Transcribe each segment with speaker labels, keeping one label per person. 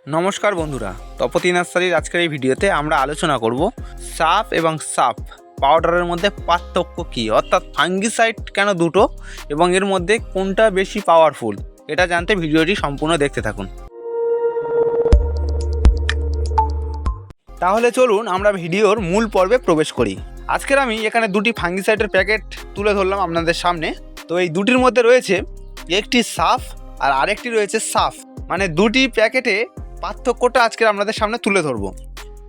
Speaker 1: নমস্কার বন্ধুরা, তপতি নার্সারির আজকের এই ভিডিওতে আমরা আলোচনা করব সাফ এবং সাফ পাউডারের মধ্যে পার্থক্য কী, অর্থাৎ ফাঙ্গিসাইড কেন দুটো এবং এর মধ্যে কোনটা বেশি পাওয়ারফুল, এটা জানতে ভিডিওটি সম্পূর্ণ দেখতে থাকুন। তাহলে চলুন আমরা ভিডিওর মূল পর্বে প্রবেশ করি। আজকের আমি এখানে দুটি ফাঙ্গিসাইডের প্যাকেট তুলে ধরলাম আপনাদের সামনে। তো এই দুটির মধ্যে রয়েছে একটি সাফ আর আরেকটি রয়েছে সাফ, মানে দুটি প্যাকেটে পার্থক্যটা আজকে আপনাদের সামনে তুলে ধরবো।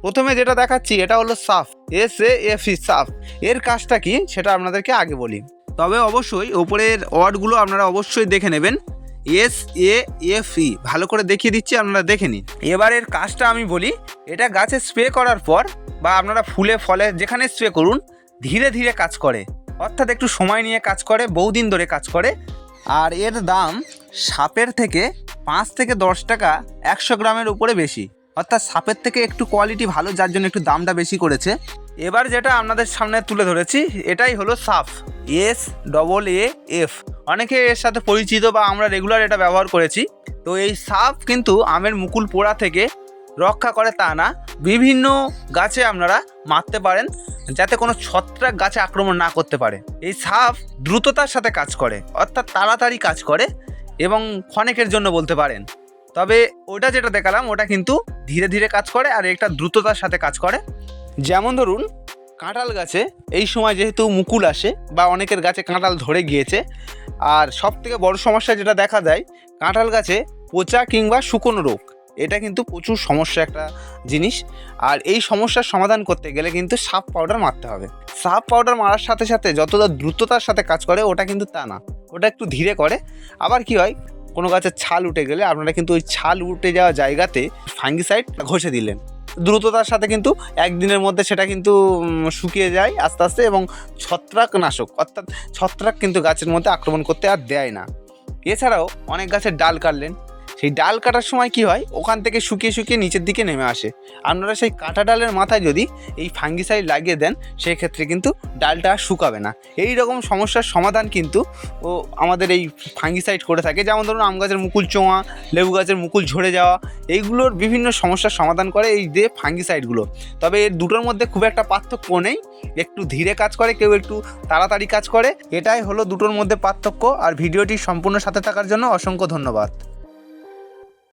Speaker 1: প্রথমে যেটা দেখাচ্ছি এটা হলো সাফ, SAFE সাফ। এর কাজটা কি সেটা আপনাদেরকে আগে বলি, তবে অবশ্যই ওপরের ওয়ার্ডগুলো আপনারা অবশ্যই দেখে নেবেন। SAFE ভালো করে দেখিয়ে দিচ্ছি, আপনারা দেখে নিন। এবার এর কাজটা আমি বলি। এটা গাছে স্প্রে করার পর বা আপনারা ফুলে ফলে যেখানে স্প্রে করুন ধীরে ধীরে কাজ করে, অর্থাৎ একটু সময় নিয়ে কাজ করে, বহুদিন ধরে কাজ করে। আর এর দাম সাপের থেকে 5 থেকে 10 টাকা 100 গ্রামের উপরে বেশি, অর্থাৎ সাপের থেকে একটু কোয়ালিটি ভালো, যার জন্য একটু দামটা বেশি করেছে। এবার যেটা আপনাদের সামনে তুলে ধরেছি এটাই হলো সাফ, SAAF। অনেকে এর সাথে পরিচিত বা আমরা রেগুলার এটা ব্যবহার করেছি। তো এই সাফ কিন্তু আমের মুকুল পোড়া থেকে রক্ষা করে তা না, বিভিন্ন গাছে আপনারা মারতে পারেন যাতে কোনো ছত্রাক গাছে আক্রমণ না করতে পারে। এই সাফ দ্রুততার সাথে কাজ করে, অর্থাৎ তাড়াতাড়ি কাজ করে এবং ক্ষণেকের জন্য বলতে পারেন। তবে ওটা যেটা দেখালাম ওটা কিন্তু ধীরে ধীরে কাজ করে, আর এটা দ্রুততার সাথে কাজ করে। যেমন ধরুন কাঁঠাল গাছে এই সময় যেহেতু মুকুল আসে বা অনেকের গাছে কাঁঠাল ধরে গিয়েছে, আর সবথেকে বড় সমস্যা যেটা দেখা যায় কাঁঠাল গাছে পচা কিংবা শুকনো রোগ, এটা কিন্তু প্রচুর সমস্যা একটা জিনিস। আর এই সমস্যার সমাধান করতে গেলে কিন্তু সাফ পাউডার মারতে হবে। সাফ পাউডার মারার সাথে সাথে যতটা দ্রুততার সাথে কাজ করে ওটা কিন্তু তা না, ওটা একটু ধীরে করে। আবার কি হয়, কোনো গাছের ছাল উঠে গেলে আপনারা কিন্তু ওই ছাল উঠে যাওয়া জায়গাতে ফাঙ্গিসাইড ঘষে দিলেন, দ্রুততার সাথে কিন্তু একদিনের মধ্যে সেটা কিন্তু শুকিয়ে যায় আস্তে আস্তে, এবং ছত্রাকনাশক অর্থাৎ ছত্রাক কিন্তু গাছের মধ্যে আক্রমণ করতে আর দেয় না। এছাড়াও অনেক গাছের ডাল কাটলেন, সেই ডাল কাটার সময় কি হয়, ওখান থেকে শুকিয়ে শুকিয়ে নিচের দিকে নেমে আসে। আপনারা সেই কাটা ডালের মাথায় যদি এই ফাঙ্গিসাইড লাগিয়ে দেন সেক্ষেত্রে কিন্তু ডালটা আর শুকাবে না। এই রকম সমস্যার সমাধান কিন্তু আমাদের এই ফাঙ্গিসাইড করে থাকে। যেমন ধরুন আম গাছের মুকুল চোঁয়া, লেবু গাছের মুকুল ঝরে যাওয়া, এইগুলোর বিভিন্ন সমস্যার সমাধান করে এই যে ফাঙ্গিসাইডগুলো। তবে এর দুটোর মধ্যে খুব একটা পার্থক্য নেই, একটু ধীরে কাজ করে, কেউ একটু তাড়াতাড়ি কাজ করে, এটাই হলো দুটোর মধ্যে পার্থক্য। আর ভিডিওটি সম্পূর্ণ সাথে থাকার জন্য অসংখ্য ধন্যবাদ।